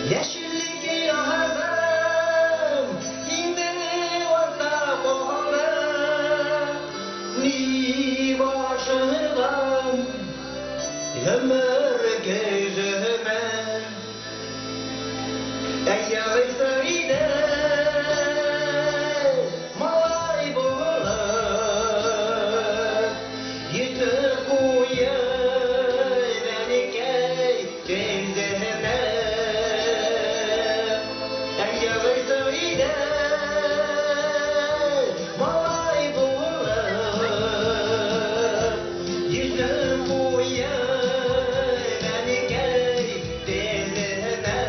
Yeşillik yazım indi orta boğala ni başından ömür gözüme Eyyağıy sarıydı malay boğalar Yıtık uyuy beni key benzeme Eyyağıy sarıydı malay boğalar Yıtık uyuy beni key benzeme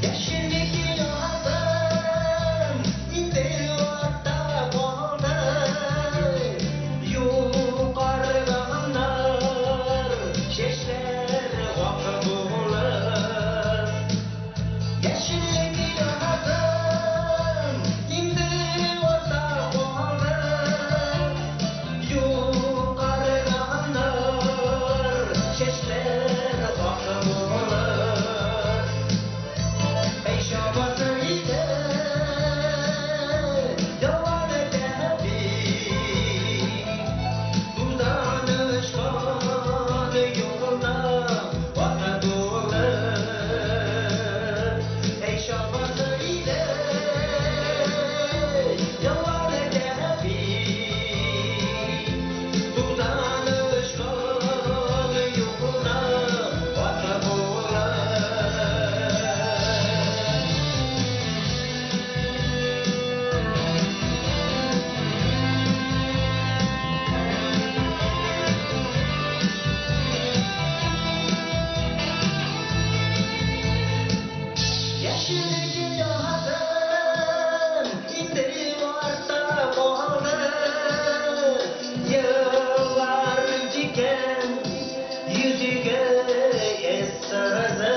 Yeşillik yazım indi orta boğala Yukarıdanlar şeşler vakı bular Yeşillik yazım indi orta boğala Yukarıdanlar şeşler vakı bular Ey şabatıydı yalan edebi Uzanışkan yoluna vaka dolar Ey şabatıydı yalan edebi Uzanışkan yoluna vaka dolar Yeşillik yazım indi orta boğala Yıllar diken yüzüge esserzem